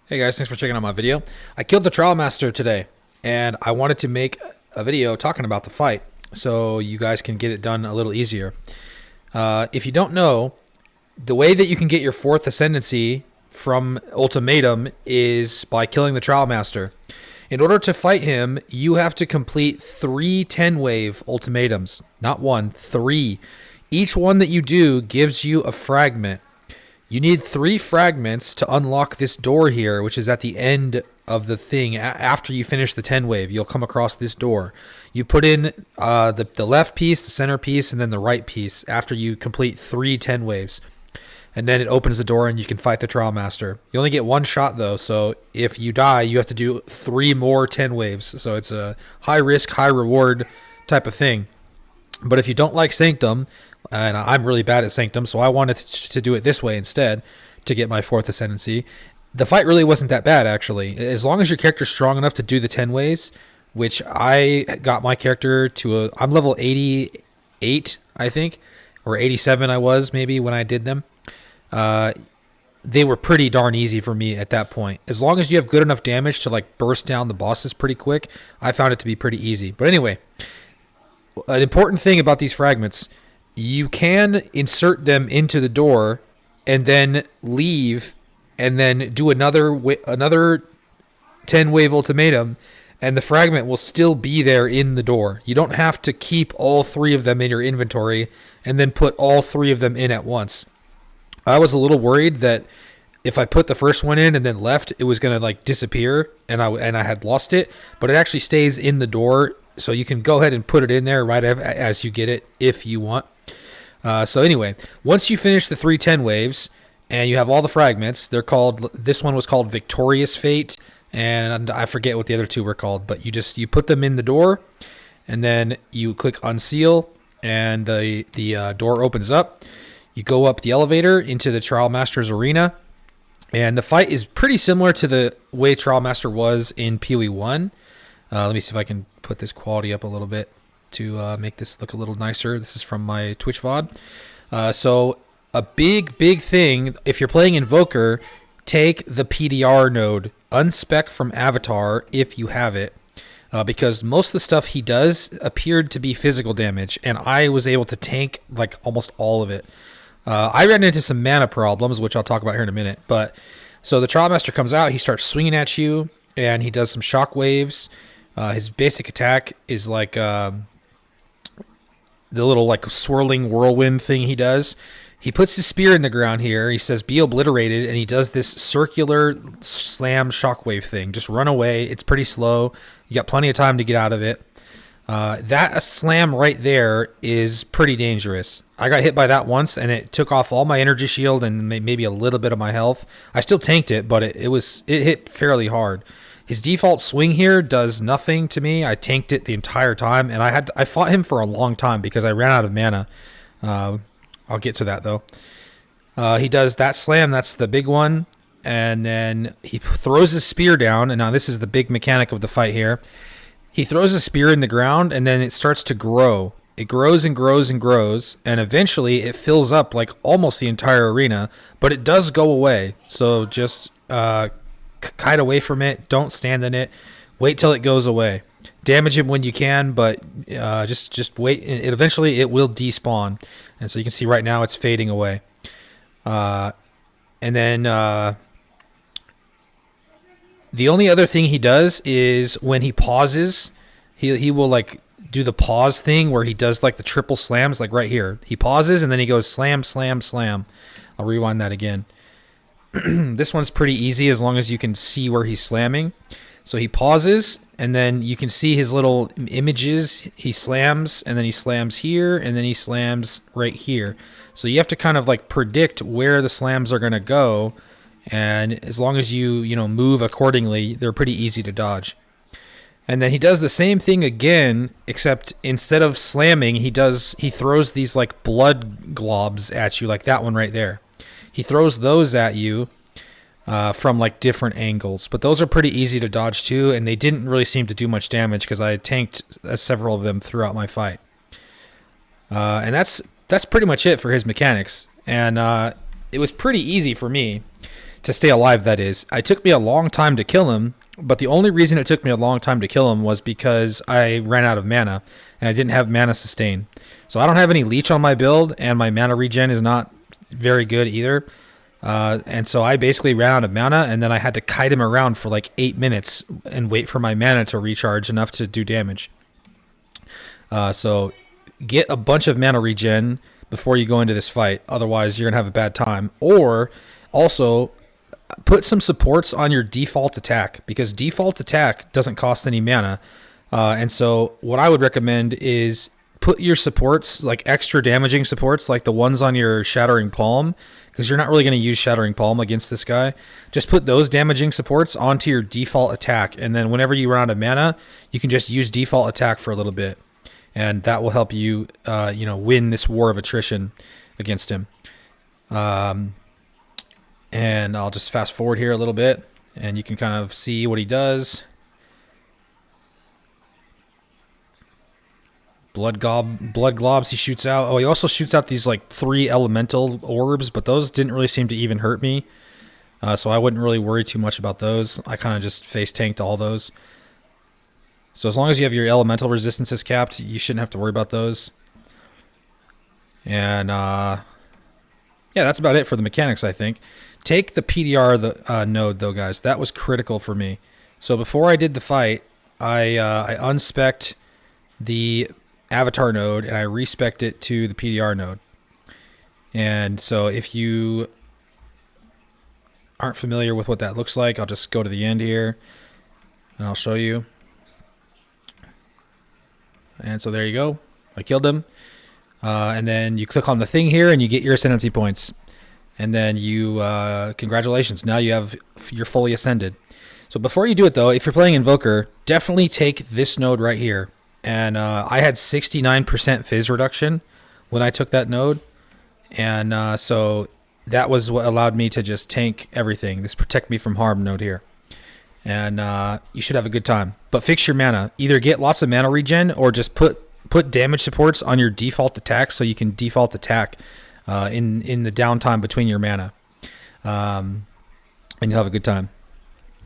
Hey guys, thanks for checking out my video. I killed the Trialmaster today, and I wanted to make a video talking about the fight so you guys can get it done a little easier. If you don't know, the way that you can get your 4th Ascendancy from Ultimatum is by killing the Trialmaster. In order to fight him, you have to complete 3 10-wave ultimatums. Not one, 3. Each one that you do gives you a fragment. You need 3 fragments to unlock this door here, which is at the end of the thing. After you finish the 10 wave, you'll come across this door. You put in the left piece, the center piece, and then the right piece after you complete 3 10 waves. And then it opens the door and you can fight the Trialmaster. You only get 1 shot though, so if you die, you have to do 3 more 10 waves. So it's a high risk, high reward type of thing. But if you don't like Sanctum, and I'm really bad at Sanctum, so I wanted to do it this way instead to get my 4th Ascendancy. The fight really wasn't that bad, actually. As long as your character's strong enough to do the 10 ways, which I got my character to I'm level 88, I think, or 87 I was maybe when I did them. They were pretty darn easy for me at that point. As long as you have good enough damage to like burst down the bosses pretty quick, I found it to be pretty easy. But anyway, an important thing about these fragments, you can insert them into the door and then leave and then do another 10 wave ultimatum, and the fragment will still be there in the door. You don't have to keep all 3 of them in your inventory and then put all 3 of them in at once. I was a little worried that if I put the first one in and then left, it was going to like disappear and I had lost it, but it actually stays in the door, so you can go ahead and put it in there right as you get it if you want. So anyway, once you finish the 3 10 waves and you have all the fragments, this one was called Victorious Fate, and I forget what the other 2 were called, but you put them in the door and then you click unseal and the door opens up. You go up the elevator into the Trialmaster's arena, and the fight is pretty similar to the way Trialmaster was in PoE1. Let me see if I can put this quality up a little bit to make this look a little nicer. This is from my Twitch VOD. So a big thing, if you're playing Invoker, take the PDR node, unspec from Avatar if you have it, because most of the stuff he does appeared to be physical damage, and I was able to tank like almost all of it. I ran into some mana problems, which I'll talk about here in a minute. But so the Trialmaster comes out, he starts swinging at you, and he does some shock waves. His basic attack is like the little like swirling whirlwind thing he does. He puts his spear in the ground here. He says, "Be obliterated," and he does this circular slam shockwave thing. Just run away. It's pretty slow. You got plenty of time to get out of it. That slam right there is pretty dangerous. I got hit by that once, and it took off all my energy shield and maybe a little bit of my health. I still tanked it, but it hit fairly hard. His default swing here does nothing to me. I tanked it the entire time, and I fought him for a long time because I ran out of mana. I'll get to that though. He does that slam. That's the big one, and then he throws his spear down. And now this is the big mechanic of the fight here. He throws a spear in the ground, and then it starts to grow. It grows and grows and grows, and eventually it fills up like almost the entire arena, but it does go away. So just kite away from it. Don't stand in it. Wait till it goes away. Damage him when you can, but just wait. Eventually it will despawn. And so you can see right now it's fading away. And then the only other thing he does is when he pauses, he will like do the pause thing where he does like the triple slams, like right here. He pauses and then he goes slam, slam, slam. I'll rewind that again. This one's pretty easy as long as you can see where he's slamming. So he pauses, and then you can see his little images. He slams, and then he slams here, and then he slams right here. So you have to kind of like predict where the slams are going to go, and as long as you move accordingly, they're pretty easy to dodge. And then he does the same thing again, except instead of slamming, he throws these like blood globs at you, like that one right there. He throws those at you from like different angles, but those are pretty easy to dodge too, and they didn't really seem to do much damage because I tanked several of them throughout my fight. And that's pretty much it for his mechanics, and it was pretty easy for me to stay alive, that is. It took me a long time to kill him, but the only reason it took me a long time to kill him was because I ran out of mana, and I didn't have mana sustain. So I don't have any leech on my build, and my mana regen is not very good either. And so I basically ran out of mana, and then I had to kite him around for like 8 minutes and wait for my mana to recharge enough to do damage. So get a bunch of mana regen before you go into this fight. Otherwise, you're going to have a bad time. Or also put some supports on your default attack, because default attack doesn't cost any mana. And so what I would recommend is put your supports, like extra damaging supports, like the ones on your Shattering Palm, because you're not really going to use Shattering Palm against this guy. Just put those damaging supports onto your default attack, and then whenever you run out of mana, you can just use default attack for a little bit, and that will help you, win this war of attrition against him. And I'll just fast forward here a little bit, and you can kind of see what he does. Blood globs he shoots out. Oh, he also shoots out these like 3 elemental orbs, but those didn't really seem to even hurt me. So I wouldn't really worry too much about those. I kind of just face tanked all those. So as long as you have your elemental resistances capped, you shouldn't have to worry about those. And yeah, that's about it for the mechanics, I think. Take the PDR node though, guys. That was critical for me. So before I did the fight, I unspec'd the avatar node and I respec'd it to the PDR node. And so if you aren't familiar with what that looks like, I'll just go to the end here and I'll show you. And so there you go. I killed him. And then you click on the thing here and you get your Ascendancy points. And then you, congratulations, now you're fully ascended. So before you do it though, if you're playing Invoker, definitely take this node right here. And I had 69% phys reduction when I took that node. And so that was what allowed me to just tank everything. This protect me from harm node here. And you should have a good time. But fix your mana. Either get lots of mana regen or just put damage supports on your default attack so you can default attack in the downtime between your mana. And you'll have a good time.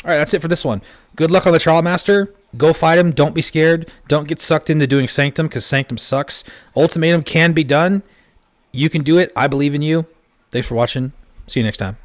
All right, that's it for this one. Good luck on the Trialmaster. Go fight him. Don't be scared. Don't get sucked into doing Sanctum, because Sanctum sucks. Ultimatum can be done. You can do it. I believe in you. Thanks for watching. See you next time.